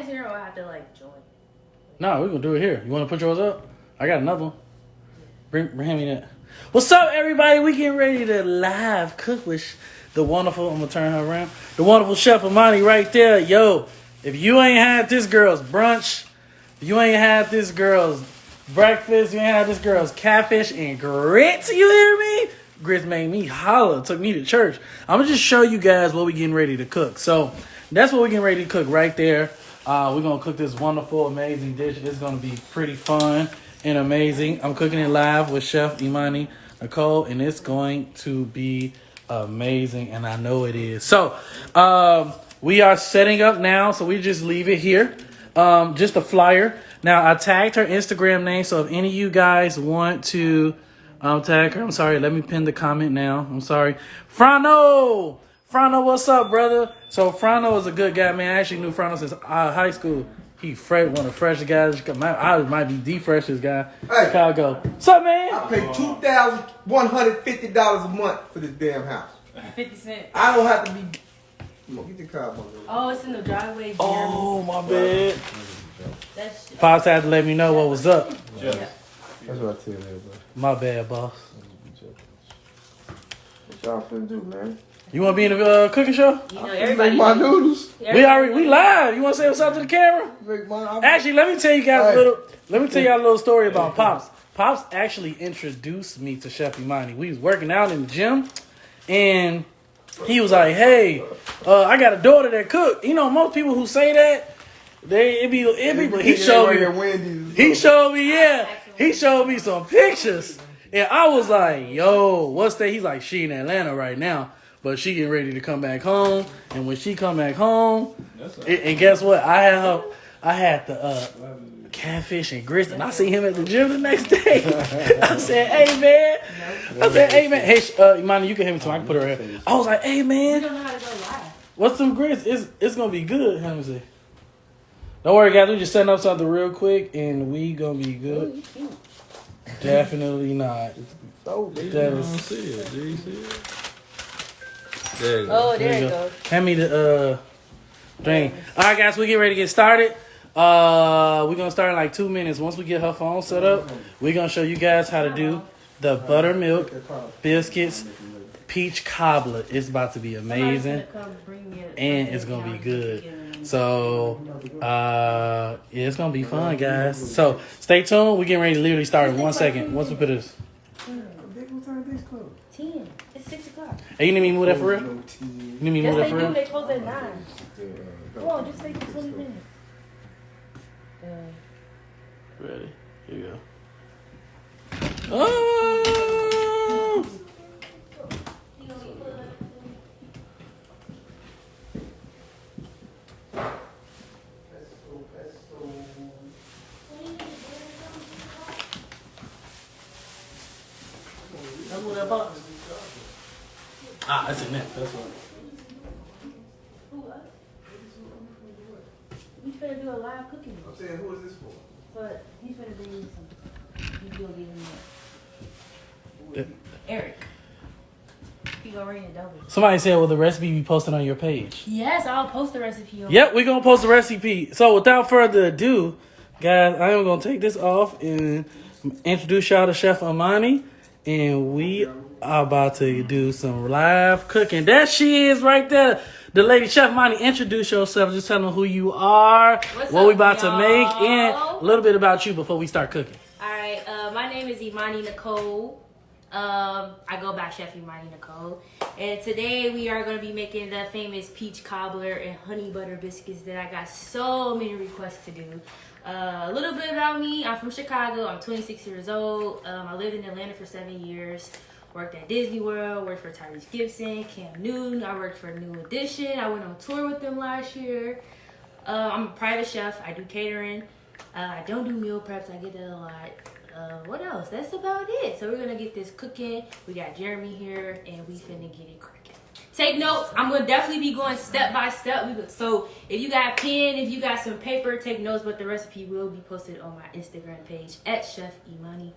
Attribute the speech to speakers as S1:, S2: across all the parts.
S1: Zero, I have to like join.
S2: No, we're gonna do it here. You wanna put yours up? I got another one. Bring me that. What's up, everybody? We getting ready to live cook with the wonderful, I'm gonna turn her around. The wonderful Chef Emani right there. Yo, if you ain't had this girl's brunch, if you ain't had this girl's breakfast, you ain't had this girl's catfish and grits, you hear me? Grits made me holler, took me to church. I'm gonna just show you guys what we getting ready to cook. So that's what we're getting ready to cook right there. We're gonna cook this wonderful, amazing dish. It's gonna be pretty fun and amazing. I'm cooking it live with Chef Emani Nicole, and it's going to be amazing, and I know it is. So we are setting up now, so we just leave it here. Just a flyer. Now I tagged her Instagram name, so if any of you guys want to tag her, I'm sorry, let me pin the comment now. I'm sorry. Frano, what's up, brother? So Frano is a good guy, man. I actually knew Frano since high school. He one of the freshest guys. I might be the freshest guy in Chicago. What's up, man?
S3: I pay $2,150 a month for this damn house.
S1: 50 cents.
S3: I don't have to be. Get the car.
S1: Oh, it's in the driveway. Jeremy.
S2: Oh, my bad.
S1: That's
S2: Pops had to let me know what was up.
S1: yeah.
S3: That's what I tell everybody.
S2: My bad, boss.
S3: What y'all finna do, man?
S2: You want to be in the cooking show?
S1: You know,
S3: Make
S1: everybody.
S3: my noodles.
S2: We live. You want to say what's up to the camera?
S3: Make my.
S2: Actually, let me tell you guys a little story about Pops. Pops actually introduced me to Chef Emani. We was working out in the gym, and he was like, "Hey, I got a daughter that cook." You know, most people who say that, it be. But he showed me some pictures, and I was like, "Yo, what's that?" He's like, "She in Atlanta right now, but she getting ready to come back home, and when she come back home, and guess what? I had the catfish and grits, and I see him at the gym the next day. I said, "Hey man," Hey, Imani, you can hear me too. I can put her in. I was like, "Hey man,
S1: We don't know how to go live.
S2: what's some grits? It's gonna be good." Let me see. Don't worry, guys. We just setting up something real quick, and we gonna be good. Definitely not.
S4: There you go.
S1: Oh, there it goes.
S2: Hand me the thing. All right, guys, we get ready to get started. We're gonna start in like 2 minutes. Once we get her phone set up, we're gonna show you guys how to do the buttermilk biscuits peach cobbler. It's about to be amazing, and it's gonna be good. So yeah, it's gonna be fun, guys. So stay tuned. We're getting ready to literally start in 1 second. Once we put this.
S1: 10. It's 6 o'clock.
S2: Hey, you need me to move that for real? You need me to move
S1: Yes,
S2: that
S1: they
S2: for
S1: do.
S2: real?
S1: They close at 9. Come on, just take 20 minutes.
S2: Ready? Here you go. Oh! That's what that box. That's in there. That's what.
S1: We finna do a live cooking.
S3: I'm saying, who is this for?
S1: But he's finna bring me some. He's gonna give him that. Eric. He gonna ring it double.
S2: Somebody said, "Will the recipe be posted on your page?"
S1: Yes, I'll post the recipe on.
S2: Yep, we're gonna post the recipe. So without further ado, guys, I am gonna take this off and introduce y'all to Chef Emani, and we are about to do some live cooking. There she is, right there. The lady Chef Emani. Introduce yourself. Just tell them who you are, what we about to make, and a little bit about you before we start cooking.
S1: All right, my name is Emani Nicole. I go by Chef Emani Nicole, and today we are going to be making the famous peach cobbler and honey butter biscuits that I got so many requests to do. A little bit about me: I'm from Chicago. I'm 26 years old. I lived in Atlanta for 7 years. Worked at Disney World. Worked for Tyrese Gibson, Cam Newton. I worked for New Edition. I went on tour with them last year. I'm a private chef. I do catering. I don't do meal preps. I get that a lot. What else? That's about it. So we're gonna get this cooking. We got Jeremy here, and we finna get it cracking. Take notes. I'm gonna definitely be going step by step. So if you got a pen, if you got some paper, take notes. But the recipe will be posted on my Instagram page at Chef Emani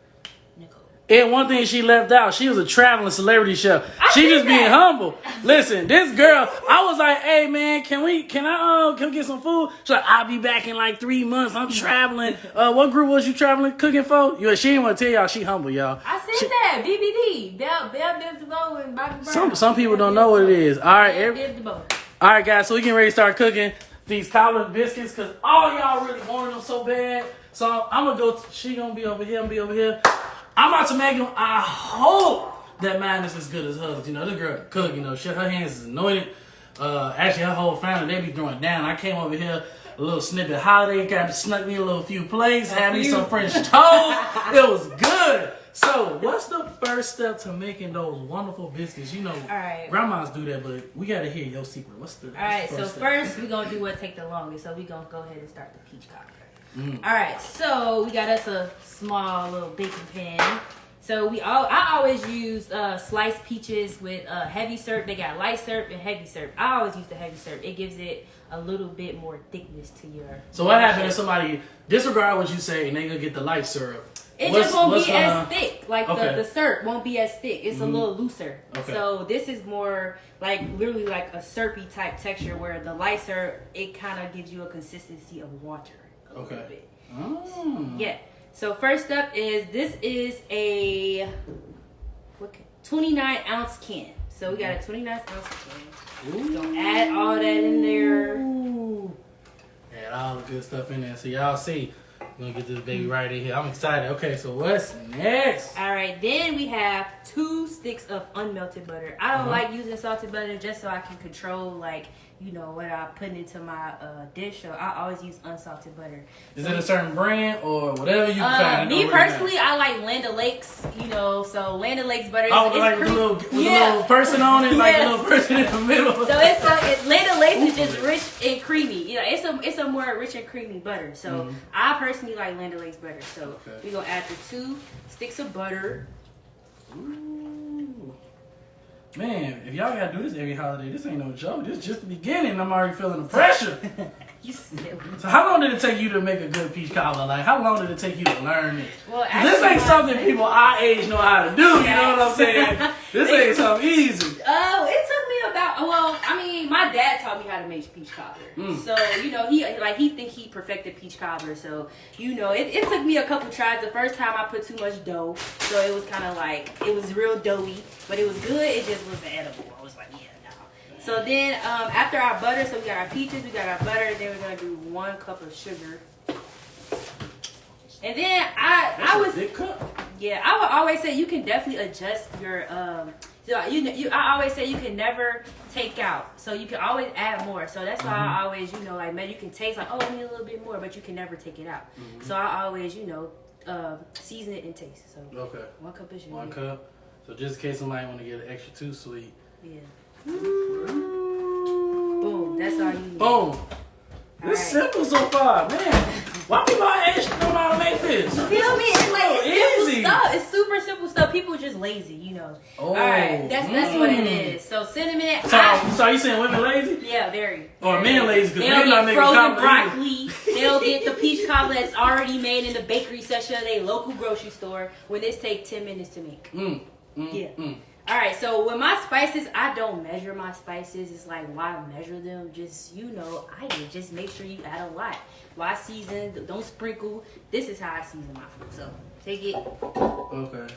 S1: Nicole.
S2: And one thing she left out, she was a traveling celebrity chef. She
S1: see
S2: just being
S1: that.
S2: humble. Listen, this girl, I was like, hey man, can we get some food? She's like, I'll be back in like 3 months. I'm traveling. What group was you traveling, cooking for? She didn't want to tell y'all she humble, y'all.
S1: I said that. BBD. Bell Biv DeVoe and Bobby Brown.
S2: Some people don't know what it is. All right,
S1: Biv DeVoe.
S2: all right, guys. So we getting ready to start cooking these Cobbler biscuits because all y'all really wanted them so bad. So I'm gonna go. She gonna be over here. I'm be over here. I'm about to make them. I hope that mine is as good as hers. You know, this girl cook. You know, shit. Her hands is anointed. Actually, her whole family they be throwing down. I came over here. A little snippet holiday. Got to snuck me a little few plates. Had me some French toast. It was good. So, what's the first step to making those wonderful biscuits? You know,
S1: right.
S2: grandmas do that, but we gotta hear your secret. What's the
S1: All right, so
S2: step?
S1: first we're gonna do what take the longest. So we're gonna go ahead and start the peach cobbler. All right, so we got us a small little baking pan. So I always use sliced peaches with heavy syrup. They got light syrup and heavy syrup. I always use the heavy syrup. It gives it a little bit more thickness to your.
S2: So what happens if somebody disregard what you say and they gonna get the light syrup?
S1: It just won't be as thick. Like
S2: Okay.
S1: the syrup won't be as thick. It's a little looser.
S2: Okay.
S1: So this is more like literally like a syrupy type texture where the light syrup, it kind of gives you a consistency of water. A little bit.
S2: Oh.
S1: Yeah. So first up this is a 29 ounce can. So we got a 29 ounce can.
S2: Ooh.
S1: Gonna add all that in there.
S2: Ooh. Add all the good stuff in there. So y'all see, we're gonna get this baby right in here. I'm excited. Okay, so what's next?
S1: All right, then we have 2 sticks of unmelted butter. I don't like using salted butter just so I can control like, you know, what I put into my dish. So I always use unsalted butter.
S2: Is it a certain brand or whatever you can find?
S1: Me personally, I like Land O'Lakes, you know, so Land O'Lakes butter.
S2: Oh, like with the little person on it, like the little person in the middle.
S1: So Land O'Lakes is just rich and creamy. You know, it's a more rich and creamy butter. So I personally like Land O'Lakes butter. So we're gonna add the 2 sticks of butter.
S2: Ooh. Man, if y'all gotta do this every holiday, this ain't no joke. This is just the beginning. I'm already feeling the pressure.
S1: You silly.
S2: So how long did it take you to make a good peach cobbler? Like, how long did it take you to learn it?
S1: Well,
S2: This ain't something people our age know how to do. You know what I'm saying? This ain't something easy.
S1: Oh, it took me about. Well, I mean, my dad taught me how to make peach cobbler. So you know, he think he perfected peach cobbler. So you know, it took me a couple tries. The first time I put too much dough, so it was kind of like it was real doughy, but it was good. It just wasn't edible. I was like, yeah. So then, after our butter, so we got our peaches, we got our butter, then we're gonna do 1 cup of sugar. And then I would always say you can definitely adjust your I always say you can never take out, so you can always add more. So that's why I always, you know, like maybe you can taste like, oh, I need a little bit more, but you can never take it out. So I always, you know, season it and taste. So 1 cup of sugar.
S2: 1 cup. So just in case somebody want to get it extra too sweet.
S1: Yeah. Boom. That's all you need.
S2: Boom. This is simple so far, man. Why people our age don't know how to make this?
S1: You feel me? It's like it's
S2: easy.
S1: simple stuff. It's super simple stuff. People are just lazy, you know.
S2: Oh.
S1: All right, that's what it is. So cinnamon.
S2: So you saying women lazy?
S1: Yeah, very.
S2: Or men lazy because
S1: They
S2: men
S1: don't
S2: not
S1: get
S2: making
S1: frozen
S2: cobbler either.
S1: broccoli. They'll get the peach cobbler that's already made in the bakery section of their local grocery store. When this take 10 minutes to make. All right, so with my spices, I don't measure my spices. It's like, why measure them? Just, you know, just make sure you add a lot. Why season? Don't sprinkle. This is how I season my food. So take it.
S2: Okay.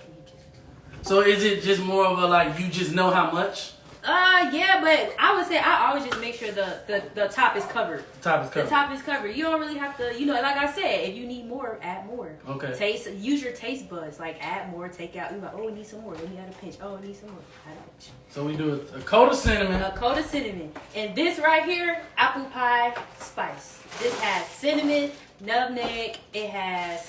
S2: So is it just more of a like you just know how much?
S1: Yeah, but I would say I always just make sure the top is covered.
S2: The top is covered.
S1: The top is covered. You don't really have to, you know, like I said, if you need more, add more.
S2: Okay.
S1: Use your taste buds. Like add more, take out. You're like, oh, we need some more. Let me add a pinch. Oh, we need some more. Add a pinch.
S2: So we do a coat of cinnamon.
S1: A coat of cinnamon. And this right here, apple pie spice. This has cinnamon, nutmeg. It has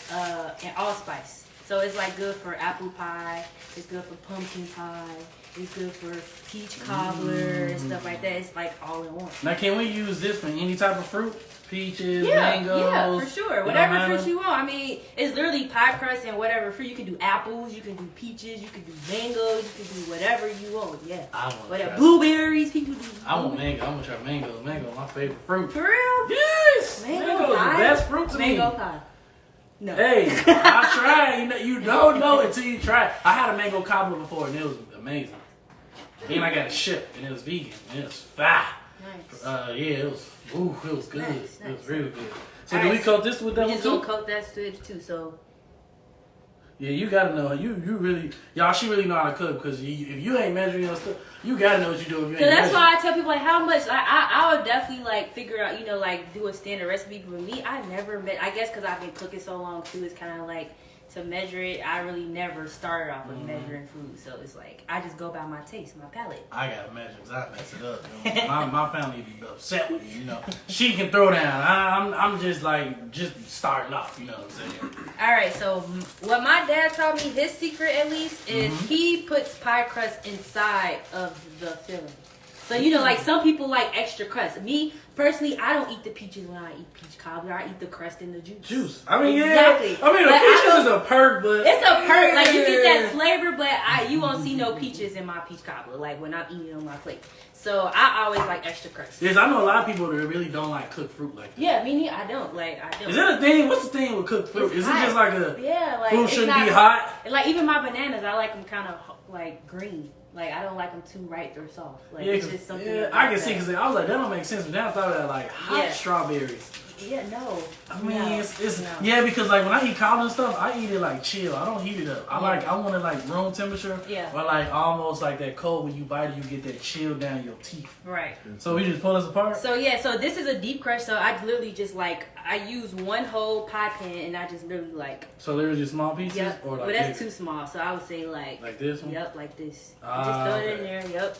S1: an allspice. So it's like good for apple pie. It's good for pumpkin pie. It's good for peach cobbler and stuff like that. It's like all in one.
S2: Now, can we use this for any type of fruit? Peaches,
S1: Yeah,
S2: mangoes?
S1: for sure. Whatever fruit you want. I mean, it's literally pie crust and whatever fruit. You can do apples, you can do peaches, you can do mangoes, you can do whatever you want. Yeah.
S2: I want
S1: whatever. Blueberries, people do.
S2: I want mango. I'm gonna try mango. Mango, my favorite fruit.
S1: For real?
S2: Yes.
S1: Mango
S2: Mango is the
S1: pie?
S2: best fruit to me.
S1: Mango pie. No.
S2: Hey, I tried. You don't know until you try it. I had a mango cobbler before, and it was amazing. And I got it shipped, and it was vegan, and it was fire.
S1: Nice.
S2: Yeah, it was. Ooh, it was good.
S1: Nice,
S2: It was
S1: nice.
S2: really good. So
S1: All
S2: do
S1: right,
S2: we coat this with that
S1: We
S2: one
S1: just
S2: too?
S1: gonna coat that switch too. So
S2: Yeah, you gotta know. You really, y'all. She really know how to cook because if you ain't measuring your stuff, you gotta know what you're doing. If you
S1: so
S2: ain't
S1: that's
S2: measuring.
S1: why I tell people like how much I would definitely like figure out, you know, like do a standard recipe. For me, I never met. I guess because I've been cooking so long too, it's kind of like to measure it. I really never started off with measuring food, so it's like I just go by my taste, my palate.
S2: I gotta measure because I mess it up. You know? my family be upset with me. You know, she can throw down. I'm just starting off. You know what I'm saying?
S1: All right, so what my dad taught me, his secret at least, is he puts pie crust inside of the filling. So, you know, like some people like extra crust. Me, personally, I don't eat the peaches when I eat peach cobbler. I eat the crust and the juice.
S2: I mean,
S1: Exactly.
S2: yeah. I mean, the
S1: But
S2: peaches is a perk, but
S1: it's a perk. Like, you get that flavor, but you won't see no peaches in my peach cobbler, like when I'm eating on my plate. So, I always like extra crust.
S2: yes, I know a lot of people that really don't like cooked fruit like that.
S1: Yeah, me neither. I don't. Like, I don't.
S2: Is that a thing? What's the thing with cooked fruit?
S1: It's
S2: Is
S1: hot.
S2: it just like a
S1: Yeah, like
S2: fruit
S1: it's
S2: shouldn't
S1: not-
S2: be hot?
S1: Like even my bananas, I like them kind of like green. Like I don't like them too ripe or soft. Like
S2: Yeah,
S1: it's just something.
S2: yeah,
S1: about
S2: I can
S1: that.
S2: see because I was like, that don't make sense. But then I thought of that like hot
S1: Yeah.
S2: strawberries.
S1: Yeah, no.
S2: I mean,
S1: No,
S2: it's
S1: no.
S2: yeah, because like when I eat cobbler and stuff, I eat it like chill. I don't heat it up. I want it like room temperature.
S1: Yeah.
S2: Or like almost like that cold when you bite it, you get that chill down your teeth.
S1: Right.
S2: So we just pull this apart.
S1: So yeah, so this is a deep crush. So I literally just like I use one whole pie pan and I just literally like.
S2: So literally just small pieces,
S1: Yep.
S2: or like
S1: But that's
S2: bigger?
S1: too small. So I would say
S2: Like this one?
S1: Yep, like this.
S2: Ah,
S1: Just throw it in
S2: okay.
S1: there. Yep.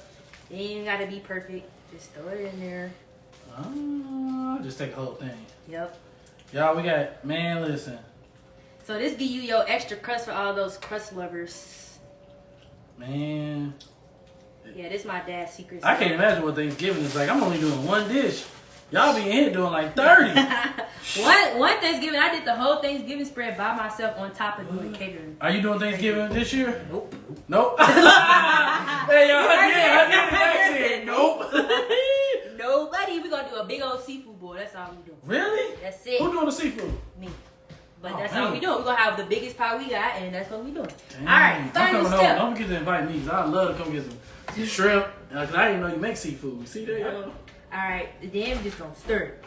S1: You ain't gotta be perfect. Just throw it in there.
S2: Just take the whole thing.
S1: Yep.
S2: Y'all, we got man. Listen,
S1: So this give you your extra crust for all those crust lovers.
S2: man.
S1: Yeah, this is my dad's secret.
S2: I can't imagine what Thanksgiving is like. I'm only doing one dish. Y'all be in here doing like 30.
S1: One Thanksgiving, I did the whole Thanksgiving spread by myself on top of doing catering.
S2: Are you doing Thanksgiving this year?
S1: Nope.
S2: Nope. Hey, y'all, I did. Nope.
S1: Nobody. We're gonna do a big old seafood boil. That's all we do.
S2: Really?
S1: That's it.
S2: Who doing the seafood?
S1: Me. But
S2: Oh,
S1: that's
S2: dang.
S1: all we doing. We're gonna have the biggest pie we got, and that's what we doing.
S2: Dang.
S1: All right,
S2: I'm
S1: final
S2: coming
S1: step.
S2: over. Don't forget to invite me. 'Cause I'd love to come get some shrimp. Because I didn't know you make seafood. See there, y'all?
S1: All right, then we're just gonna stir it.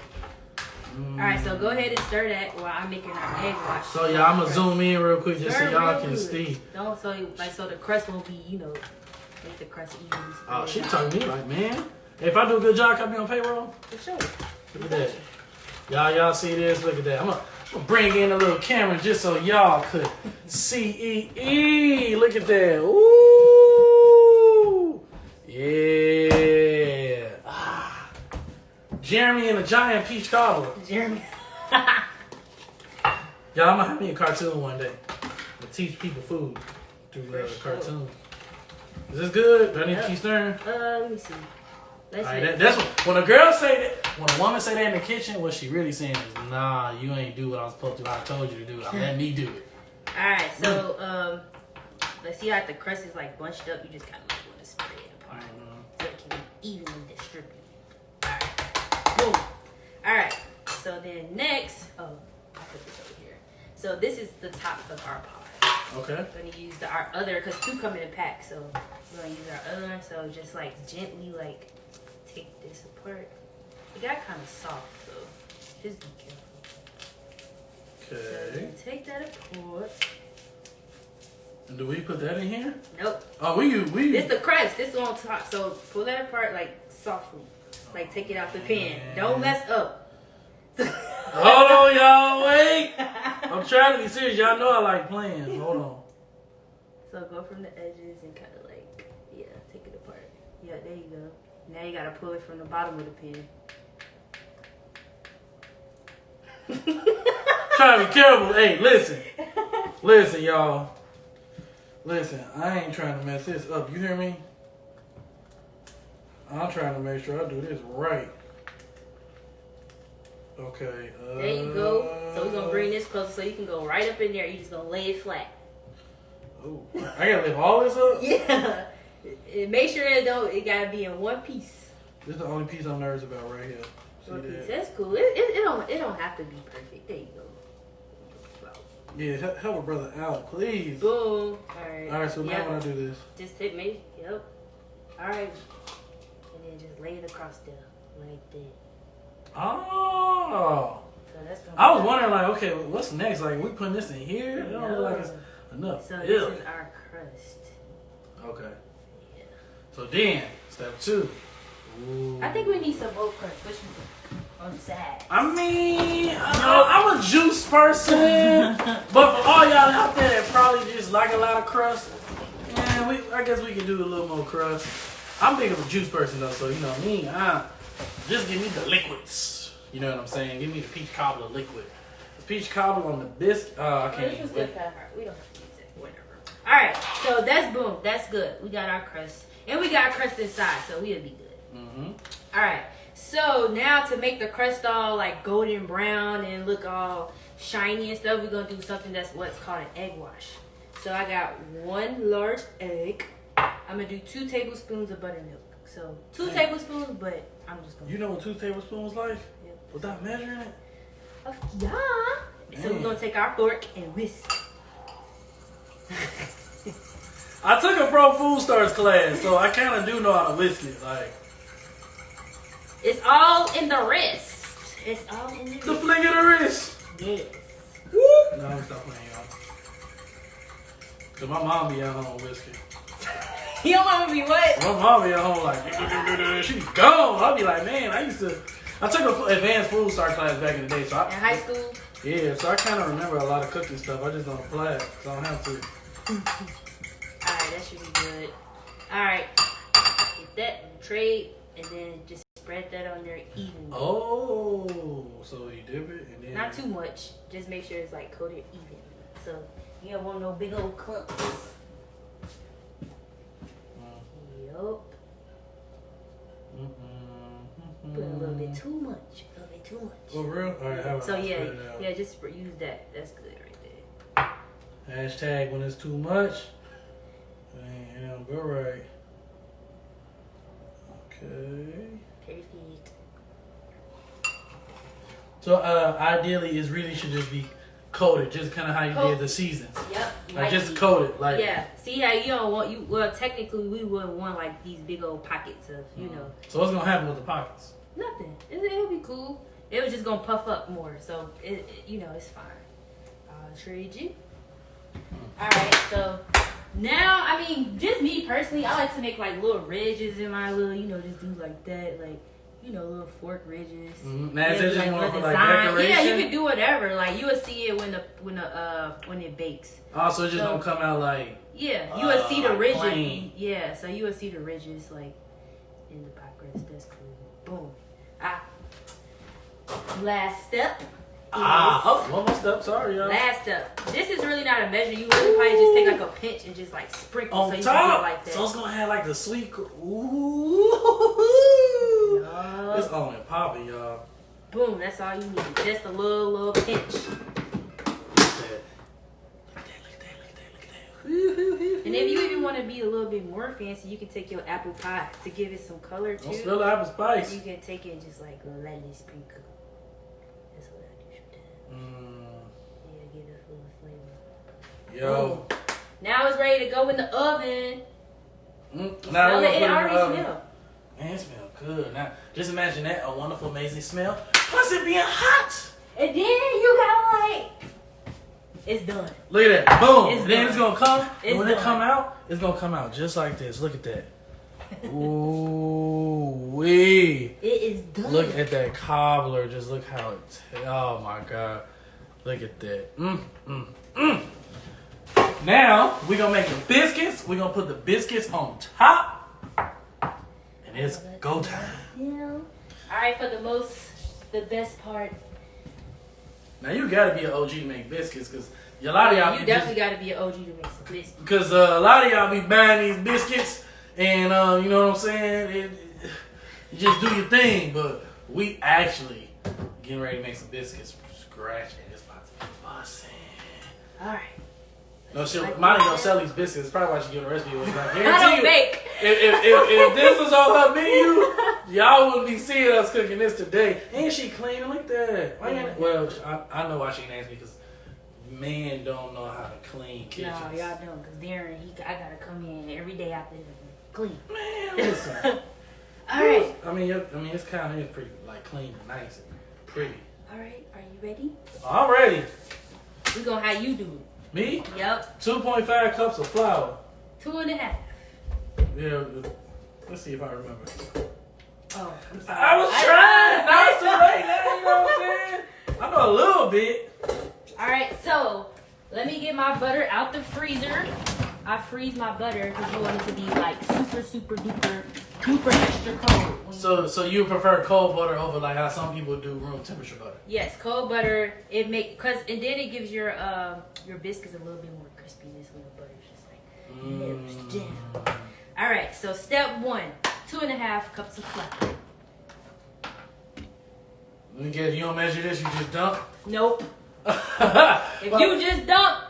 S1: All right, so go ahead and stir that while I'm making our egg wash.
S2: So, y'all, I'm going to zoom in real quick just so
S1: Stir
S2: y'all
S1: real
S2: can
S1: good.
S2: see.
S1: Don't so the crust won't be, make the crust easy.
S2: Oh, she talking to me like, man. If I do a good job, can I be on payroll?
S1: For sure.
S2: Look at that. Y'all see this? Look at that. I'm gonna bring in a little camera just so y'all could see. Look at that. Ooh. Yeah. Ah. Jeremy and the giant peach cobbler.
S1: Jeremy.
S2: Y'all, I'm gonna have me a cartoon one day. To teach people food through
S1: For
S2: a
S1: sure.
S2: cartoon. Is this good? Do I need
S1: Yep.
S2: to keep stirring?
S1: Let me see. Let's
S2: All
S1: see.
S2: right, that's when a girl say that. When a woman say that in the kitchen, what she really saying is, "Nah, you ain't do what I was supposed to. I told you to do. Let me do it."
S1: All right, so let's see how the crust is like bunched up. You just kind of like want to spread it apart so it can be evenly distributed. All right, boom. All right, so then next, I put this over here. So this is the top of our pot.
S2: Okay.
S1: We're gonna use our other, cause two come in a pack. So we're gonna use our other one. So just like gently like take this apart. It got kind of soft, so just be careful. So
S2: Okay.
S1: then take that apart.
S2: And do we put that in here?
S1: Nope.
S2: Oh, we.
S1: This the crust. This on top. So pull that apart like softly. Like take it out the pan. Don't mess up.
S2: Hold on, y'all. Wait. I'm trying to be serious. Y'all know I like plans. Hold on.
S1: So go from the edges and kind of like, take it apart. Yeah, there you go. Now you gotta pull it from the bottom of the pan.
S2: Trying to be careful. Hey, listen. Listen, y'all. Listen, I ain't trying to mess this up. You hear me? I'm trying to make sure I do this right. Okay.
S1: There you go. So we're gonna bring this closer so you can go right up in there. You just gonna lay it flat.
S2: Oh, I gotta lift all this up?
S1: Yeah. And make sure it gotta be in one piece.
S2: This is the only piece I'm nervous about right here. See
S1: One piece.
S2: that?
S1: That's cool. It don't have to be perfect. There you go. About
S2: Yeah, help a brother out, please.
S1: Boom. Alright.
S2: Alright, so now when I do this.
S1: Just hit me. Yep. Alright. And then just lay it across there. Like that.
S2: Oh.
S1: So that's gonna
S2: I was wondering, like, okay, what's next? Like, we putting this in here? It don't look like it's enough.
S1: So
S2: Ew.
S1: this is our crust.
S2: Okay.
S1: Yeah.
S2: So then, step 2. Ooh.
S1: I think we need some more crust. What you think? On the side.
S2: I mean, I'm a juice person, but for all y'all out there that probably just like a lot of crust, man, I guess we can do a little more crust. I'm big of a juice person though, so you know me, just give me the liquids. You know what I'm saying? Give me the peach cobbler liquid. The peach cobbler on the biscuit. I can't
S1: This
S2: even
S1: is
S2: wait.
S1: good. We don't have to use it. Whatever. All right. So that's boom. That's good. We got our crust, and we got crust inside, so we'll be good.
S2: Mm-hmm.
S1: All right. So now to make the crust all like golden brown and look all shiny and stuff, we're gonna do something that's what's called an egg wash. So I got 1 large egg. I'm gonna do 2 tablespoons of buttermilk. So 2 tablespoons, but I'm just gonna.
S2: You know what 2 tablespoons like?
S1: Yep.
S2: Without measuring it?
S1: Yeah. So we're gonna take our fork and whisk.
S2: I took a pro food stars class, so I kind of do know how to whisk it. Like,
S1: It's all in the wrist. It's all in the
S2: the
S1: wrist.
S2: flick of the wrist.
S1: Yes.
S2: Woo! No, I'm stop playing, y'all. Cause my mom be at home whisking.
S1: Your mama be what?
S2: My mom be at home like, she be gone. I'll be like, man, I took an advanced food start class back in the day, so
S1: In high school?
S2: yeah, so I kind of remember a lot of cooking stuff. I just don't apply it, so I don't have to.
S1: Alright, that should be good. Alright. Get that in the tray and then just spread that on there evenly.
S2: Oh, so you dip it and then.
S1: Not too much. Just make sure it's like coated evenly. So you don't want no big old clumps. Yup. Put a little bit too much. A little bit too much.
S2: For real? All right, how about
S1: So
S2: I
S1: yeah,
S2: spread it out?
S1: yeah, just use that. That's good right there.
S2: Hashtag when it's too much. It don't go right. Okay.
S1: Perfect.
S2: So ideally, it really should just be coated, just kind of how you did the seasons.
S1: Yep.
S2: Like just coated, like.
S1: Yeah. See how you don't want you. Well, technically, we wouldn't want like these big old pockets of you know
S2: So what's gonna happen with the pockets?
S1: nothing. It'll be cool. It was just gonna puff up more, so it you know it's fine. I'll trade you. All right. So now, I mean, just me personally, I like to make like little ridges in my little, you know, just do like that, like. You know, little fork ridges.
S2: Mm-hmm. Now, is it just more for like
S1: design.
S2: decoration?
S1: Yeah, you can do whatever. Like you will see it when it bakes.
S2: Oh, so it just
S1: So-
S2: don't come out like.
S1: Yeah, you will see the
S2: like
S1: ridges.
S2: plain.
S1: Yeah, so you will see the ridges like in the pie crust. That's cool. Boom. Last step.
S2: One more step. Sorry, y'all.
S1: Last step. This is really not a measure. You really probably just take like a pinch and just like sprinkle
S2: On
S1: so you
S2: top,
S1: can do it like that.
S2: so it's gonna have like the sweet. Ooh.
S1: Yup.
S2: It's on and popping, y'all.
S1: Boom. That's all you need. Just a little pinch. And if you even want to be a little bit more fancy, you can take your apple pie to give it some color too.
S2: Don't spill the apple spice.
S1: You can take it and just like lightly sprinkle. That's what I do sometimes. Yeah, give it a little flavor.
S2: Yo.
S1: Boom. Now it's ready to go in the oven.
S2: Now
S1: Smell
S2: we're
S1: it. It
S2: gonna put it in the
S1: already
S2: oven.
S1: smells.
S2: Man, it smells good. Now, just imagine that, a wonderful, amazing smell. Plus it being hot.
S1: And then you got like, it's done.
S2: Look at that. Boom.
S1: It's
S2: And then
S1: done.
S2: it's going to come.
S1: It's
S2: And when
S1: done.
S2: it come out, it's going to come out just like this. Look at that. Ooh, wee.
S1: It is done.
S2: Look at that cobbler. Just look how it, oh my God. Look at that. Now, we're going to make the biscuits. We're going to put the biscuits on top. And it's go time.
S1: Yeah. All right, for the best part.
S2: Now, you got to be an OG to make biscuits because a lot of y'all
S1: You definitely got to be an OG to make some biscuits.
S2: Because a lot of y'all be buying these biscuits and, you know what I'm saying? You just do your thing. But we actually getting ready to make some biscuits from scratch and it's about to be busting.
S1: All right.
S2: No, Monty don't sell these biscuits. That's probably why she giving a recipe. I
S1: I
S2: guarantee
S1: don't
S2: you,
S1: bake.
S2: if this was on her menu, y'all wouldn't be seeing us cooking this today. And she clean like that. Why you- Well, I know why she didn't ask me because men don't know how to clean kitchens.
S1: No, y'all don't, cause Darren, I gotta come in every day after clean.
S2: Man, listen.
S1: All right.
S2: I mean, it's kind of pretty like clean and nice and pretty.
S1: All right. Are you ready?
S2: I'm ready.
S1: We gonna how you do it.
S2: Me?
S1: Yep.
S2: 2.5 cups of flour.
S1: 2.5.
S2: Yeah. Let's see if I remember.
S1: Oh, I'm sorry.
S2: I was trying. Now it's too late now. You know what I'm saying? I know a little bit.
S1: All right. So let me get my butter out the freezer. I freeze my butter because you want it to be like super duper extra cold.
S2: So you prefer cold butter over like how some people do room temperature butter?
S1: Yes, cold butter. It and then it gives your biscuits a little bit more crispiness when the butter's just like melts down. All right. So step 1, 2.5 cups of flour.
S2: Let me guess. You don't measure this. You just dump.
S1: Nope. If you just dump,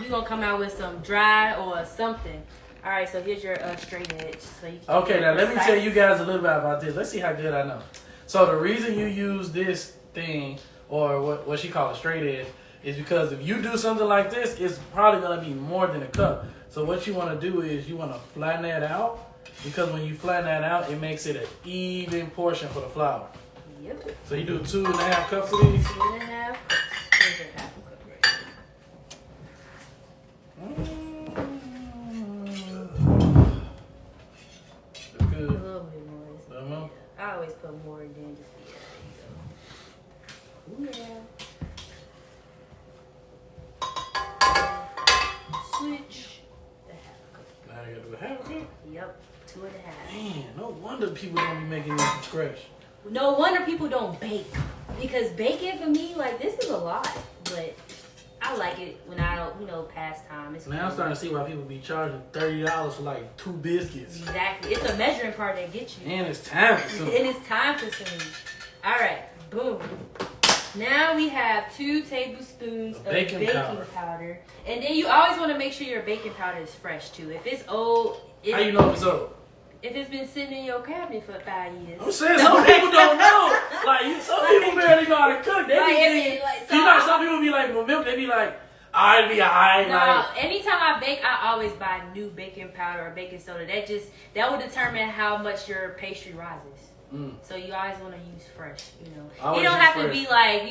S1: you gonna come out with some dry or something. All right, so here's your straight edge. So you can
S2: Okay, now let me tell you guys a little bit about this. Let's see how good I know. So the reason you use this thing, or what she calls a straight edge, is because if you do something like this, it's probably gonna be more than a cup. So what you want to do is you want to flatten that out, because when you flatten that out, it makes it an even portion for the flour.
S1: Yep.
S2: So you do 2.5 cups of these.
S1: 2.5. Here's your half a cup right
S2: That's
S1: here.
S2: good.
S1: A little bit more.
S2: A little more?
S1: I always put more than just the so. Yeah. Switch the half a cup.
S2: Now you gotta do a half a cup.
S1: Yep. 2.5.
S2: Man, no wonder people don't be making this from scratch.
S1: No wonder people don't bake. Because baking for me, like, this is a lot. But I like it when I don't, pastime. It's
S2: Now I'm starting to see why people be charging $30 for like 2 biscuits.
S1: Exactly. It's a measuring part that gets you.
S2: And it's time consuming.
S1: It is time consuming. All right. Boom. Now we have 2 tablespoons of baking powder. And then you always want to make sure your baking powder is fresh, too. If it's old...
S2: How you know if it's old?
S1: If it's been sitting in your cabinet for 5 years.
S2: I'm saying some people don't know. Like some people barely know how to cook. They some people be like, well, milk. They be like, I'd be alright.
S1: No, anytime I bake, I always buy new baking powder or baking soda. That will determine how much your pastry rises. So you always want to use fresh. You don't have to be like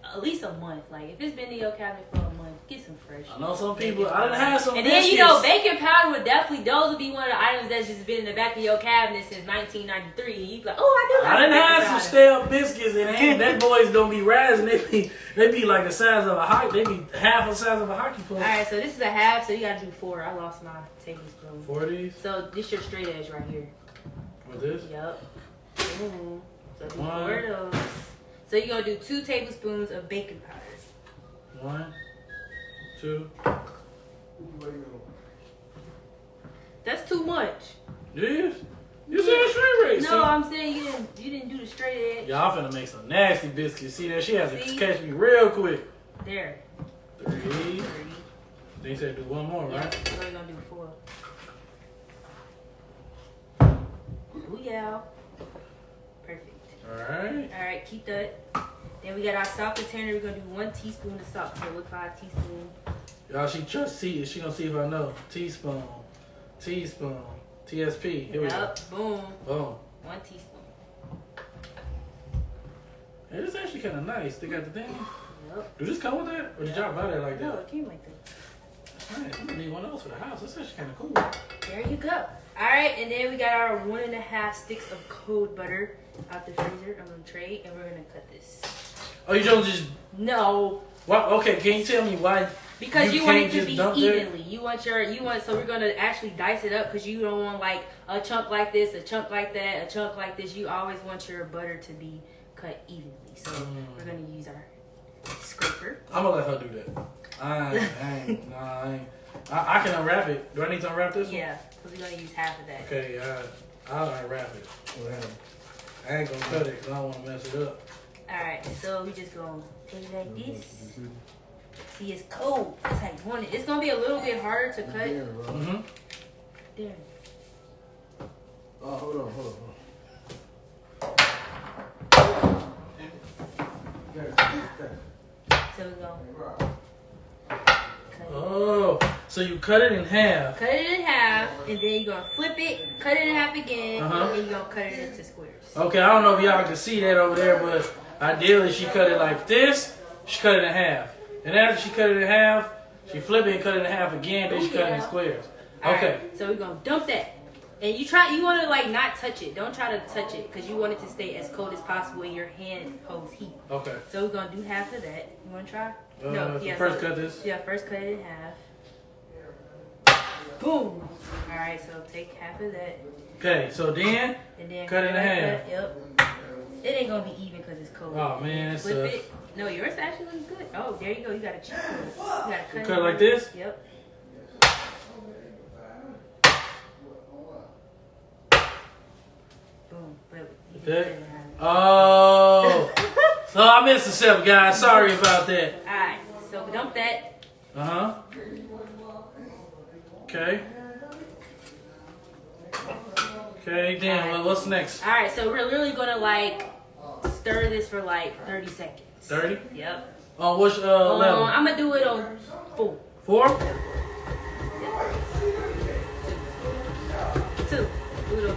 S1: at least a month. Like if it's been in your cabinet for a month, get some fresh.
S2: I know some people. I done had some.
S1: And
S2: biscuits.
S1: then baking powder those would be one of the items that's just been in the back of your cabinet since 1993. And you be like, oh,
S2: I done had some stale biscuits, and that boys don't be rising. They be like the size of a hockey. They be half the size of a hockey puck.
S1: All right, so this is a half, so you gotta do 4. I lost my tablespoon.
S2: 4 of these.
S1: So this your straight edge right here.
S2: What this?
S1: Yep. So do 4 of those. So you're gonna do 2 tablespoons of baking powder.
S2: 1, 2.
S1: That's too much.
S2: Yes. You said straight rate.
S1: No, I'm saying you didn't do the straight edge.
S2: Y'all finna make some nasty biscuits. See that? She has to catch me real quick.
S1: There.
S2: 3. Then you said do 1 more, right?
S1: So you're gonna do 4. Ooh, yeah. Perfect. Alright, keep that. Then we got our salt container. We're gonna do 1 teaspoon of salt. So look 5 teaspoons.
S2: Y'all, she gonna see if I know. Teaspoon. TSP. Here we go.
S1: Boom.
S2: Boom.
S1: 1 teaspoon.
S2: Hey, this is actually kind of nice. They got the thing.
S1: Yep.
S2: Do this come with that? Or did y'all buy that like that?
S1: No, it came like that.
S2: Man, I'm gonna need one of those for the house. That's actually kind of cool.
S1: There you go. Alright, and then we got our 1.5 sticks of cold butter out the freezer on the tray, and we're gonna cut this.
S2: Oh, you don't just...
S1: No.
S2: Well, okay, can you tell me why?
S1: Because you want it to be evenly. So we're gonna actually dice it up because you don't want like a chunk like this, a chunk like that, a chunk like this. You always want your butter to be cut evenly. So we're gonna use our scraper.
S2: I'm gonna let her do that. I can unwrap it. Do I need to unwrap this one?
S1: Yeah, because we're gonna use half of that.
S2: Okay, I'll unwrap it. I ain't gonna cut it because I don't want to mess it up.
S1: Alright, so we just gonna take it like this. See, it's cold. That's how you want it. It's gonna be a little bit harder to cut.
S2: Mm-hmm.
S1: There.
S3: Oh, hold on.
S1: So we're going.
S2: Oh, so you cut it in half.
S1: Cut it in half, and then you're gonna flip it, cut it in half again,
S2: Uh-huh.
S1: and then you're gonna cut it into squares.
S2: Okay, I don't know if y'all can see that over there, but ideally she cut it like this. She cut it in half. And after she cut it in half, she flip it and cut it in half again, then she cut it in squares. Okay.
S1: Alright, so we're gonna dump that. And you want to like not touch it. Don't try to touch it because you want it to stay as cold as possible and your hand holds heat.
S2: Okay.
S1: So we're gonna do half of that. You wanna try?
S2: First cut this.
S1: Yeah, first cut it in half. Boom. Alright, so take half of that.
S2: Okay, so then,
S1: And then
S2: cut it in half.
S1: Yep. It ain't gonna be even because it's cold.
S2: Oh man, it's
S1: Flip it. No, yours actually looks good. Oh, there you go. You got a cheat code. You gotta cut
S2: cut it like this?
S1: Yep. Boom. But you can
S2: Okay.
S1: cut it in half.
S2: Oh. So I missed a step, guys. Sorry about that.
S1: Alright, so dump that.
S2: Uh-huh. Okay. Okay, then what's next?
S1: Alright, so we're literally gonna like stir this for like 30 seconds.
S2: 30?
S1: Yep.
S2: On which level?
S1: I'm gonna do it on 4.
S2: 4?
S1: 2. Do it on 2.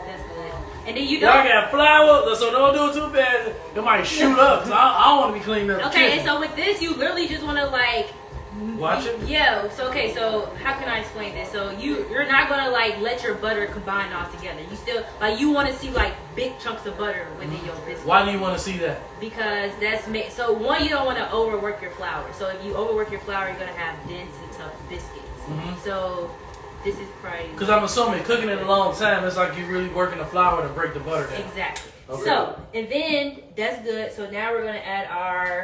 S1: That's good. And then you
S2: Y'all
S1: don't.
S2: got flour, so don't do it too fast. It might shoot up. 'Cause I don't want to be cleaned up.
S1: Okay, and so with this, you literally just wanna like.
S2: Watch it.
S1: Yeah. So okay. So how can I explain this? So you're not gonna like let your butter combine all together. You still like you want to see like big chunks of butter within your biscuit.
S2: Why do you want to see that?
S1: Because so one, you don't want to overwork your flour. So if you overwork your flour, you're gonna have dense and tough biscuits.
S2: Mhm.
S1: So this is probably
S2: Because I'm assuming cooking it a long time, it's like you're really working the flour to break the butter down.
S1: exactly.
S2: Okay.
S1: So and then that's good. So now we're gonna add our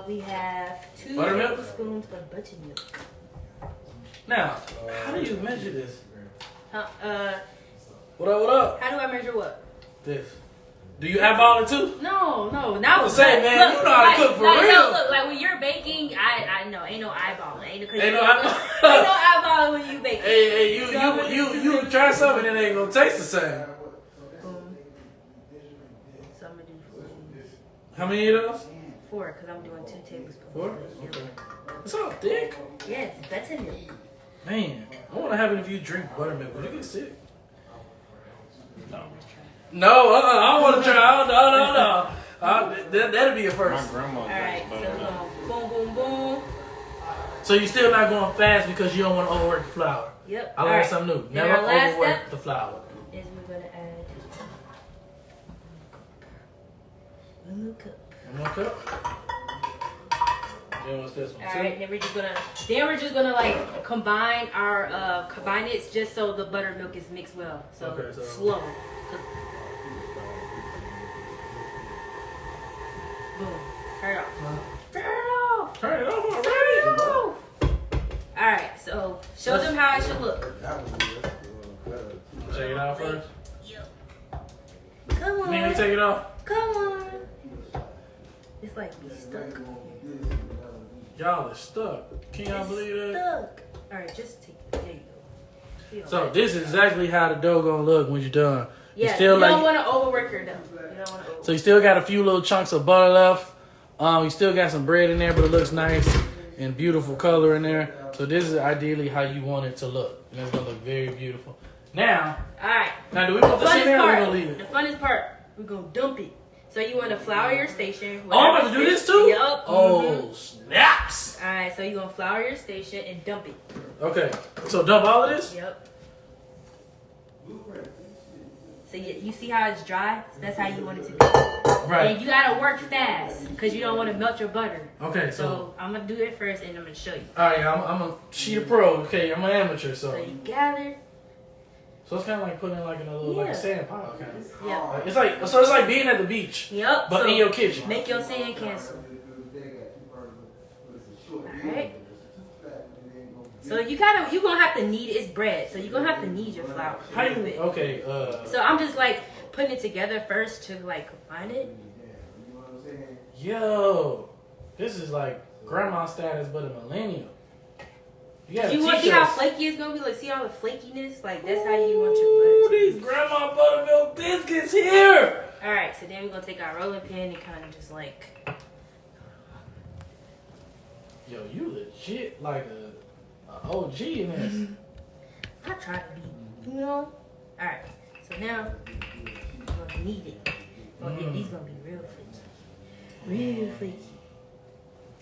S1: we have 2
S2: Buttermilk?
S1: tablespoons of buttermilk.
S2: Now, how do you measure this?
S1: What
S2: What up?
S1: how do I measure what?
S2: This. Do you eyeball it too?
S1: No, not
S2: I was saying, man, you know how to cook for real.
S1: No, look, like when you're baking, I know, ain't no eyeballing. Ain't no
S2: Ain't no
S1: ain't no eyeballing when you bake.
S2: Hey, you try something and it ain't gonna taste the same.
S1: Boom. So I'm gonna do 4 of these.
S2: How many of those?
S1: 4, because I'm doing 2 tablespoons.
S2: 4? Okay. It's all thick.
S1: Yeah, it's buttermilk.
S2: Man, I wonder what happens if you drink buttermilk. Would you get sick? No, I don't want to try. No. That'll be a first.
S1: Alright, so we're going boom, boom, boom.
S2: So you're still not going fast because you don't want to overwork the flour.
S1: Yep.
S2: I learned something new.
S1: Then
S2: Never
S1: our last
S2: overwork
S1: step
S2: the flour.
S1: is we're gonna add 1 more cup.
S2: 1 more cup. Then what's this one?
S1: Alright, then we're just gonna like combine our combine it just so the buttermilk is mixed well. So,
S2: Okay, so-
S1: slow. Boom. Turn it off. Turn it off.
S2: Turn it off
S1: Turn
S2: already.
S1: it off. Alright, so show them how it should look.
S2: Take it out first.
S1: Come
S2: You
S1: on.
S2: need me to take it off?
S1: Come on. It's like we stuck.
S2: Y'all are stuck. Can y'all believe that?
S1: Stuck. Alright, just take it. There you go.
S2: So this is exactly how the dough gonna look when you're done.
S1: Yeah,
S2: You still
S1: you
S2: like,
S1: don't want to overwork your dough. You don't want to overwork.
S2: so you still got a few little chunks of butter left. You still got some bread in there, but it looks nice and beautiful color in there. So this is ideally how you want it to look. And it's gonna look very beautiful. Now,
S1: Alright.
S2: do we put this in there or we gonna leave
S1: The
S2: it?
S1: funnest part, we're gonna dump it. So you want to flour your station.
S2: Oh, I'm about to do this too?
S1: Yup.
S2: Oh, snaps.
S1: Alright, so you're gonna flour your station and dump it.
S2: Okay, so dump all of this?
S1: Yep. So you see how it's dry? So that's how you want it to be.
S2: Right.
S1: And you gotta work fast because you don't want to melt your butter.
S2: Okay,
S1: So I'm gonna do it first and I'm gonna show you.
S2: all right, I'm a sheet of pro. Okay, I'm an amateur,
S1: So
S2: so
S1: you gather.
S2: so it's kind of like putting it like in a little like a
S1: Yeah.
S2: sand pile, kind of.
S1: Yep.
S2: It's like being at the beach,
S1: Yep.
S2: but
S1: so
S2: in your kitchen.
S1: Make your sand cancel. Alright. So you're gonna have to knead it's bread, so you're gonna have to knead your flour.
S2: How
S1: a
S2: you?
S1: little bit.
S2: Okay.
S1: So I'm just like putting it together first to like combine it.
S2: Yo, this is like grandma status, but a millennial. You gotta
S1: You want to
S2: teach
S1: see how
S2: us.
S1: flaky it's gonna be? Like see all the flakiness? Like that's how you want
S2: Ooh,
S1: your butter.
S2: these grandma buttermilk biscuits here.
S1: Alright, so then we're gonna take our rolling pin and kind of just like
S2: Yo, you legit like a OG in this.
S1: I try to be, you know. All right. So now you're gonna knead it. These gonna be real flaky, real flaky.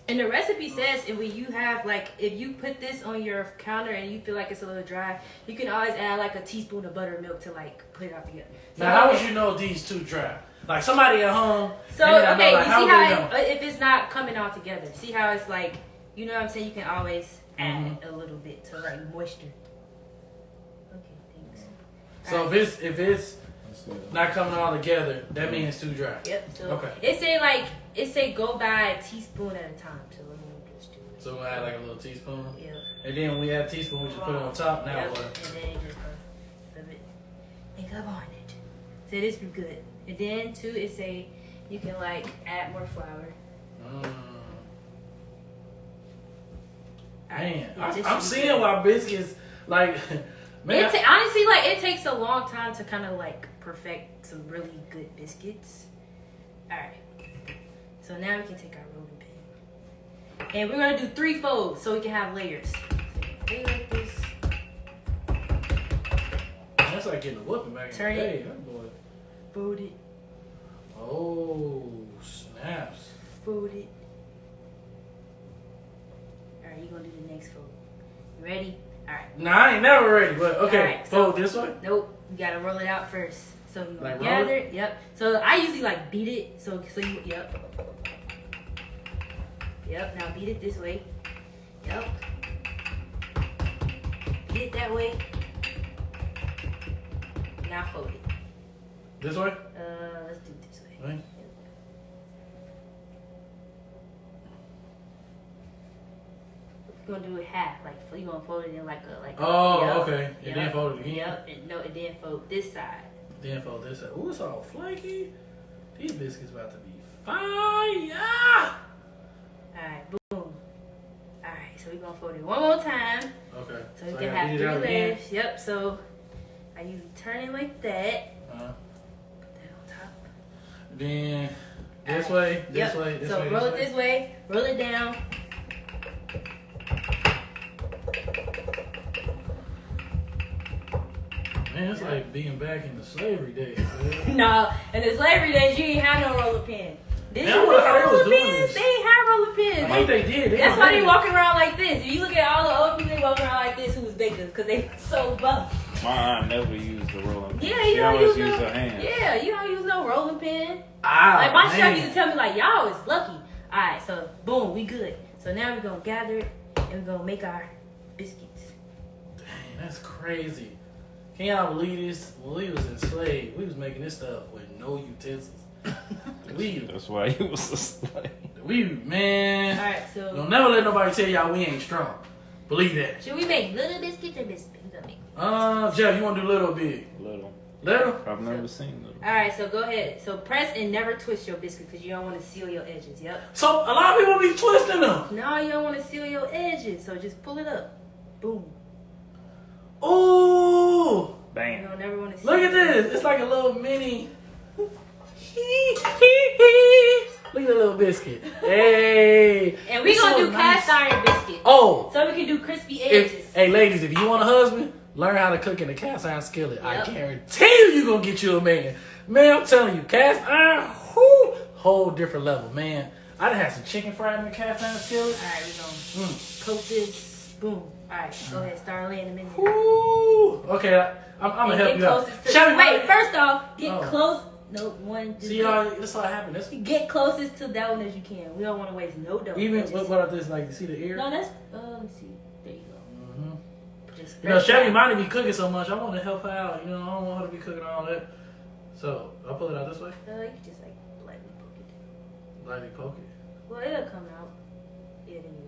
S1: And the recipe says if you have if you put this on your counter and you feel like it's a little dry, you can always add like a teaspoon of buttermilk to put it all together. So,
S2: now, how would you know these two dry? Like somebody at home.
S1: So okay, you see how if it's not coming all together. See how it's like, you know what I'm saying? You can always add a little bit to like moisture. Okay, thanks.
S2: So if it's not coming all together, that means it's too dry.
S1: Yep. So
S2: okay.
S1: It say go by a teaspoon at a time. So let me just do it.
S2: So we'll add like a little teaspoon.
S1: Yep.
S2: And then when we add a teaspoon, we just put it on top. Now what?
S1: And then just flip it. Make up on it. So this be good. And then too, it say you can like add more flour.
S2: Man, I'm seeing why biscuits like. Man,
S1: honestly, like it takes a long time to kind of like perfect some really good biscuits. All right. So now we can take our rolling pin, and we're gonna do 3 folds so we can have layers. So lay like this.
S2: That's like getting a whooping back
S1: Turn
S2: in the day.
S1: it.
S2: That boy.
S1: Fold it.
S2: Oh, snaps.
S1: Fold it. All right, you're gonna do the next fold. You ready? All right.
S2: Nah, I ain't never ready, but okay.
S1: Right,
S2: fold this way?
S1: Nope. You gotta roll it out first. So you
S2: like
S1: gather it. Yep. So I usually like beat it. So you yep. Yep. Now beat it this way. Yep. Beat it that way. Now fold it.
S2: This way?
S1: Let's do it this way.
S2: Right.
S1: Yep. You're gonna do it half, like you're gonna fold it in like a
S2: Oh,
S1: yep.
S2: okay. And then fold it again.
S1: Yep. And then fold this side.
S2: Then fold this side. Ooh, it's all flaky. These biscuits about to be fire.
S1: Alright, boom. Alright, so we're gonna fold it one more time.
S2: Okay.
S1: So we can have 3 layers. Yep, so I usually turn it like that. Put that on top.
S2: Then this way, this way, this
S1: so
S2: way.
S1: So roll it this way, roll it down.
S2: Man, it's like being back in the slavery days.
S1: No, in the slavery days, you ain't have no roller pin. Did
S2: Man,
S1: you
S2: I wonder how they was
S1: roller
S2: doing
S1: pins?
S2: this.
S1: They ain't have roller pins.
S2: I think they did.
S1: That's why they walking around like this. If you look at all the old people, they walking around like this who was bakers because they so buff.
S4: My aunt never used the rolling pin.
S1: Yeah,
S4: She
S1: you don't
S4: always
S1: use
S4: used
S1: no,
S4: her hands.
S1: Yeah, you don't use no rolling pin.
S2: Ah,
S1: Like my
S2: man.
S1: chef used to tell me like, y'all is lucky. All right, so boom, we good. So now we're gonna gather it and we're gonna make our biscuits.
S2: Dang, that's crazy. Can y'all believe this? When we was enslaved, we was making this stuff with no utensils.
S4: That's why he was a slave.
S2: Man.
S1: All right, so
S2: Don't never let nobody tell y'all we ain't strong. Believe that.
S1: should we make little biscuits or biscuits?
S2: Jeff, you want to do little or big?
S4: Little.
S2: Little?
S4: I've never seen little.
S1: All right, so go ahead. So press and never twist your biscuit because you don't want to seal your edges. Yep.
S2: So a lot of people be twisting them.
S1: No, you don't want to seal your edges. So just pull it up. Boom.
S2: Ooh.
S1: You
S4: Bam.
S1: don't never want to.
S2: Look at this. It's like a little mini. Look at the little biscuit. Hey.
S1: And we're
S2: It's
S1: gonna
S2: so
S1: do
S2: nice.
S1: cast iron biscuits.
S2: Oh.
S1: So we can do crispy edges.
S2: Hey, ladies, if you want a husband, learn how to cook in a cast iron skillet. I
S1: Yep.
S2: guarantee you gonna get you a man. Man, I'm telling you, cast iron, whoo, whole different level, man. I done had some chicken fried in the cast iron skillet.
S1: All right, we're gonna coat this. Boom. All right, go ahead. Start laying them in there.
S2: Ooh. Okay, I'm gonna help you out. Shelby,
S1: Wait, first off, get
S2: Oh.
S1: close. No, one.
S2: See, y'all, this all happened. This
S1: Get closest to that one as you can. We don't want to waste no dough.
S2: even
S1: Just-
S2: what about this? Like, you see the ear?
S1: No, that's. Let me see. There you go.
S2: Mm-hmm.
S1: Just
S2: You know,
S1: spread
S2: Shelby
S1: it
S2: might be cooking so much. I want to help her out. You know, I don't want her to be cooking all that. So I'll pull it out this way.
S1: out. You can just like lightly poke it.
S2: Lightly poke it.
S1: Well, it'll come out. Yeah, there you go.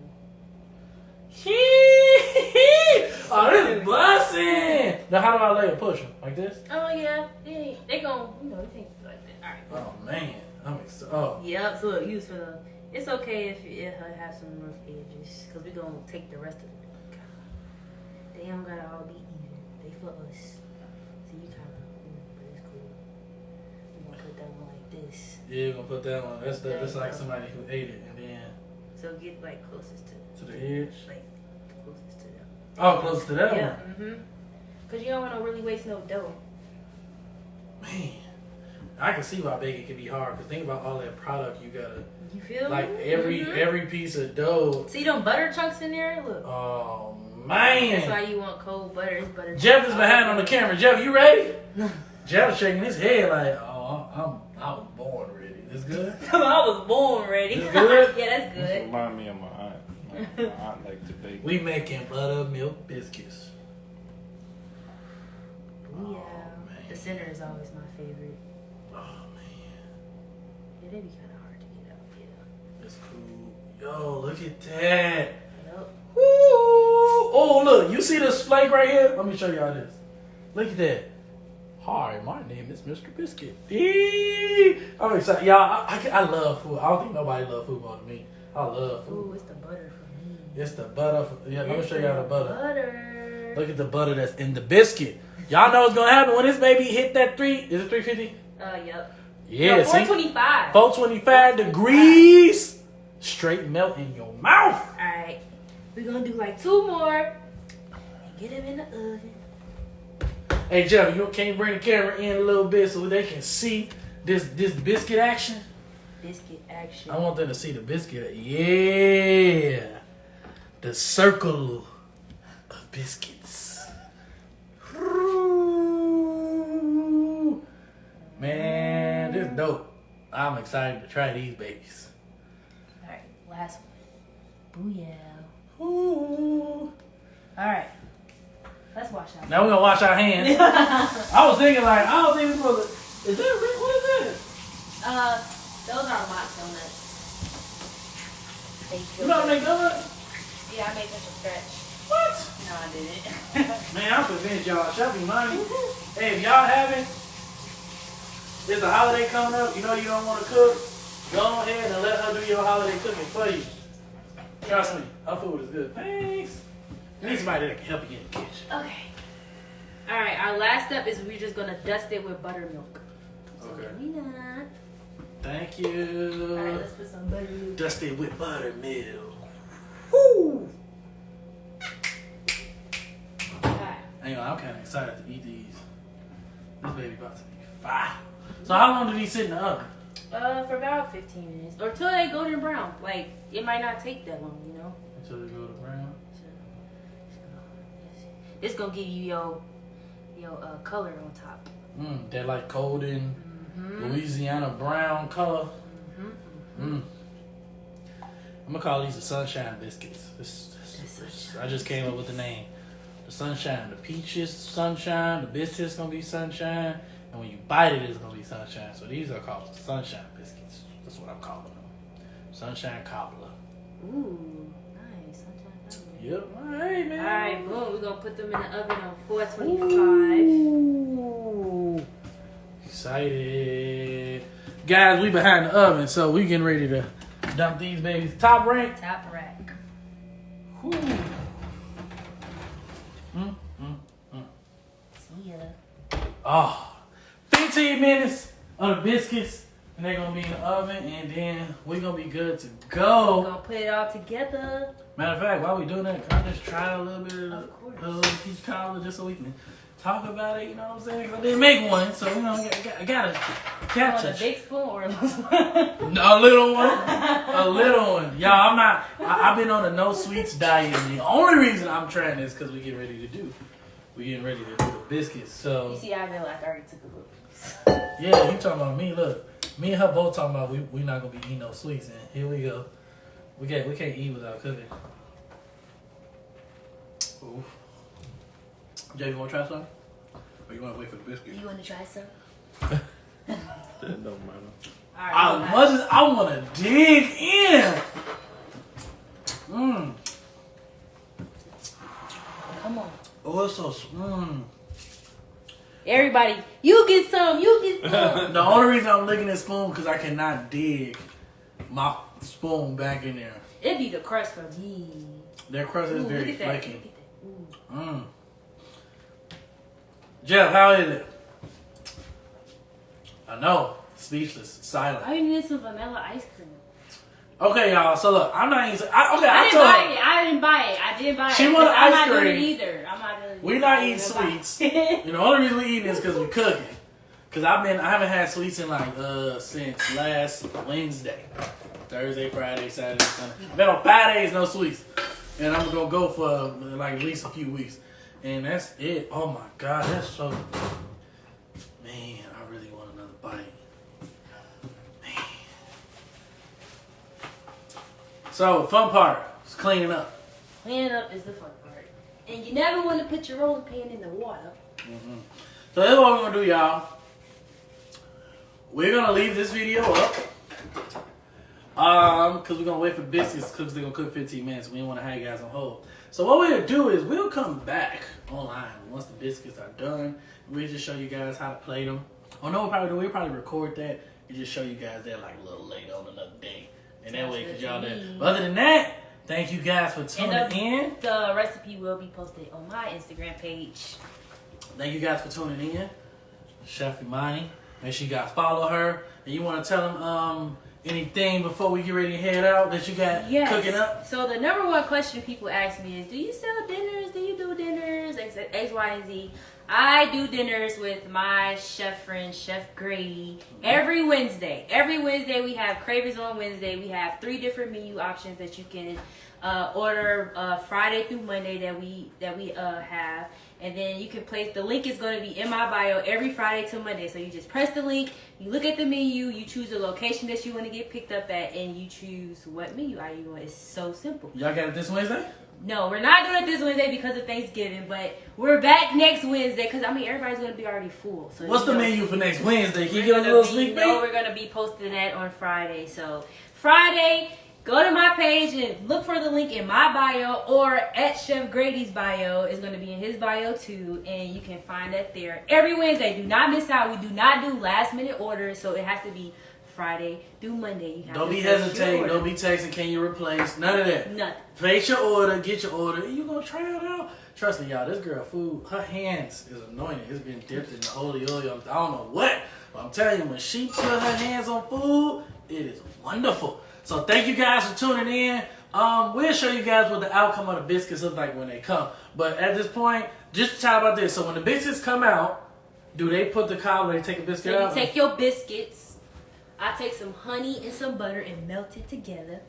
S2: Oh, this is busting. Now, how do I lay it? Push them like this?
S1: Oh yeah, they gon' they think like that. All right.
S2: Oh man, I'm excited. Oh,
S1: Yep. So look, use for the. It's okay if it has some rough edges, cause we gonna take the rest of it. They don't gotta all be even. They for us. So you kind of, but it's cool. We gonna put that one like this.
S2: yeah, we're gonna put that on. That's like somebody who ate it, and then.
S1: So So get like closest
S2: To the edge.
S1: like closest to them.
S2: Oh, close to that
S1: Yeah.
S2: one.
S1: Cause you don't want to really waste no dough.
S2: Man, I can see why baking can be hard. But think about all that product you gotta.
S1: You feel
S2: Like
S1: me?
S2: every piece of dough.
S1: See them butter chunks in there? Look.
S2: Oh
S1: That's why
S2: man.
S1: you want cold butter. It's butter.
S2: Jeff is behind on the camera. Jeff, you ready? Jeff is shaking his head like, oh, I was born ready. This good?
S1: I was born ready.
S2: This good?
S1: Yeah, that's
S4: This
S1: good.
S4: remind me of my aunt. My aunt liked to bake.
S2: We making buttermilk biscuits.
S1: Yeah.
S2: man.
S1: The center is always my favorite.
S2: Oh man,
S1: Yeah, they be kind of hard to get out. Yeah.
S2: that's cool. Yo, look at that.
S1: Yep.
S2: Woo! Oh, look, you see this flake right here? Let me show y'all this. Look at that. Hi, my name is Mr. Biscuit. Eee! I'm excited. Y'all, I love food. I don't think nobody loves food more than me. I love food.
S1: Ooh, it's the butter for me.
S2: It's the butter. Yeah, let me show y'all the butter.
S1: Butter.
S2: Look at the butter that's in the biscuit. Y'all know what's going to happen when this baby hit that is it 350?
S1: Yep.
S2: Yeah,
S1: No,
S2: see?
S1: 425.
S2: 425 degrees. Straight melt in your mouth.
S1: Alright. We're going to do like 2 more. And get them in the oven.
S2: Hey, Jeff, you can't bring the camera in a little bit so they can see this biscuit action?
S1: Biscuit action.
S2: I want them to see the biscuit. Yeah. The circle of biscuits. Man, this is dope. I'm excited to try these babies.
S1: Alright, last one. Booyah.
S2: Ooh.
S1: Alright. Let's wash out.
S2: Now we're going to wash our hands. I was thinking like, I don't think we're supposed to... Is that real? What is that?
S1: Those are mock donuts.
S2: You know how to make donuts?
S1: Yeah, I made them from scratch.
S2: What?
S1: No, I didn't.
S2: Man, I'm convinced y'all. Chef Emani. Hey, if y'all haven't, there's a holiday coming up. You know you don't want to cook. Go ahead and let her do your holiday cooking for you. Trust me, her food is good. Thanks. You need somebody that can help you in the kitchen.
S1: Okay. Alright, our last step is we're just gonna dust it with buttermilk. So
S2: Okay.
S1: let me that.
S2: Thank you.
S1: Alright, let's put some buttermilk.
S2: Dust it with buttermilk. Woo!
S1: Alright.
S2: Hang on, I'm kind of excited to eat these. This baby about to be fire. So how long did he sit in the oven?
S1: For about 15 minutes. Or till they golden brown. Like, it might not take that long, you know?
S2: Until they go to brown.
S1: This gonna give you your color on top.
S2: That like golden Louisiana brown color. I'm gonna call these the sunshine biscuits. I just came up with the name. The sunshine, the peaches sunshine, the biscuits gonna be sunshine, and when you bite it, it's gonna be sunshine. So these are called the sunshine biscuits. That's what I'm calling them. Sunshine Cobbler.
S1: Ooh, nice. Sunshine color.
S2: Yep. All right, man.
S1: Alright, boom. We're gonna put them in the oven on 425.
S2: Ooh. Excited. Guys, we behind the oven, so we getting ready to dump these babies. Top rank.
S1: Top rack.
S2: Ooh.
S1: See ya.
S2: Oh, 15 minutes of the biscuits, and they're gonna be in the oven, and then we're gonna be good to
S1: We're
S2: go.
S1: gonna put it all together.
S2: Matter of fact, while we doing that, can I just try a little bit
S1: Of course.
S2: of the peach cobbler just so we can talk about it? You know what I'm saying? 'Cause I didn't make one, so you know I gotta catch
S1: On a
S2: it.
S1: big spoon or a little spoon?
S2: A little one. A little one. Y'all, I've been on a no sweets diet, and the only reason I'm trying this because we getting ready to do the biscuits. So
S1: You see, I feel like I already took a little piece.
S2: yeah, you talking about me? Look, me and her both talking about we not gonna be eating no sweets, and here we go. We can't eat without cooking. Oof. Jay, you wanna try something? Or you wanna wait for the biscuit?
S1: You want to try some?
S4: That don't matter.
S1: Alright.
S2: I wanna dig in.
S1: Come on.
S2: Oh, it's so
S1: Everybody, you get some. You get some.
S2: The only reason I'm licking this spoon because I cannot dig my spoon back in there.
S1: It'd be the crust for me.
S2: Their crust is
S1: Ooh,
S2: very
S1: look at that.
S2: flaky.
S1: Look at that. Ooh.
S2: Jeff, how is it? I know. Speechless. Silent.
S1: I need some vanilla ice cream.
S2: Okay, y'all. So look, I'm not eating.
S1: I didn't buy it. I didn't buy it.
S2: She wanted
S1: I'm
S2: ice
S1: not doing
S2: cream.
S1: it either. I'm not doing it.
S2: We're not eating sweets. The only reason we eating is because we're cooking. Because I haven't had sweets in like since last Wednesday. Thursday, Friday, Saturday, Sunday. I've been on 5 days, no sweets. And I'm gonna go for like at least a few weeks. And that's it. Oh my God, that's so. Man, I really want another bite. Man. So, fun part is cleaning up.
S1: Cleaning up is the fun part. And you never want to put your rolling pin in the water.
S2: Mm-hmm. So, that's what we're gonna do, y'all. We're gonna leave this video up. Because we're gonna wait for Biscuits to cook. They're gonna cook 15 minutes. We don't want to have you guys on hold. So what we'll do is we'll come back online once the biscuits are done. We'll just show you guys how to plate them. Oh no, we'll probably record that and just show you guys that like a little later on another day. And that way, cause y'all that. But other than that, thank you guys for tuning in.
S1: The recipe will be posted on my Instagram page.
S2: Thank you guys for tuning in. Chef Emani. Make sure you guys follow her. And you want to tell them anything before we get ready to head out that you got cooking up?
S1: So the number one question people ask me is, do you sell dinners? Do you do dinners? X, Y, and Z. I do dinners with my chef friend, Chef Grady, every Wednesday. Every Wednesday we have Cravings on Wednesday. We have 3 different menu options that you can order Friday through Monday that we have. And then you can place, the link is going to be in my bio every Friday to Monday. So you just press the link, you look at the menu, you choose the location that you want to get picked up at, and you choose what menu are you want. It's so simple.
S2: Y'all got it this Wednesday?
S1: No, we're not doing it this Wednesday because of Thanksgiving, but we're back next Wednesday because, everybody's going to be already full. So
S2: what's the menu for next Wednesday? Can you give us a little sneak peek?
S1: No, we're going to be posting that on Friday. So Friday, go to my page and look for the link in my bio or at Chef Grady's bio. It's going to be in his bio too, and you can find that there. Every Wednesday, do not miss out. We do not do last minute orders, so it has to be Friday through Monday. You have
S2: don't
S1: to
S2: be hesitating. Don't be texting, can you replace? None of that.
S1: Nothing.
S2: Place your order, get your order, and you're going to try it out. Trust me, y'all, this girl food, her hands is anointed. It's been dipped in the holy oil. I don't know what, but I'm telling you, when she put her hands on food, it is wonderful. So thank you guys for tuning in. We'll show you guys what the outcome of the biscuits look like when they come. But at this point, just talk about this. So when the biscuits come out, do they put the cobbler, they take a biscuit out?
S1: So you take your biscuits. I take some honey and some butter and melt it together.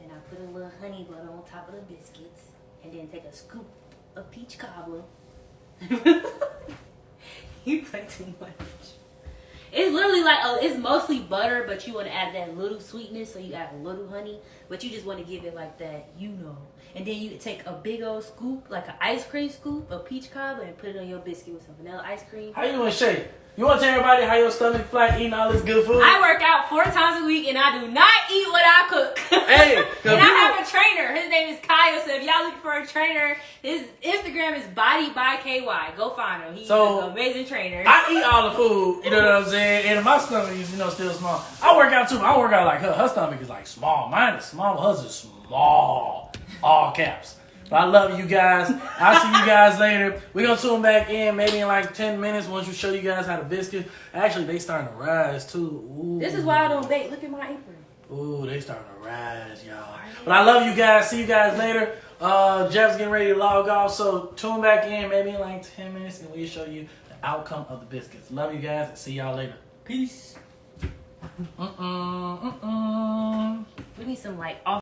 S1: And I put a little honey butter on top of the biscuits. And then take a scoop of peach cobbler. You play too much. It's literally like, it's mostly butter, but you want to add that little sweetness, so you add a little honey. But you just want to give it like that, And then you take a big old scoop, like an ice cream scoop of peach cobbler, and put it on your biscuit with some vanilla ice cream.
S2: How you doing, Shay? You want to tell everybody how your stomach flat eating all this good food?
S1: I work out 4 times a week, and I do not eat what I cook.
S2: Hey,
S1: and I have a trainer. His name is Kyle. So if y'all looking for a trainer, his Instagram is Body by KY. Go find him. He's an amazing trainer.
S2: I eat all the food, you know what I'm saying? And my stomach is, still small. I work out too. I work out like her. Her stomach is like small. Mine is small. Hers is small. All caps. But I love you guys. I'll see you guys later. We're going to tune back in maybe in like 10 minutes once we show you guys how to biscuit. Actually, they starting to rise too. Ooh.
S1: This is why I don't bake. Look at my apron.
S2: Ooh, they starting to rise, y'all. But I love you guys. See you guys later. Jeff's getting ready to log off. So tune back in maybe in like 10 minutes and we'll show you the outcome of the biscuits. Love you guys and see y'all later. Peace.
S1: We need some like off.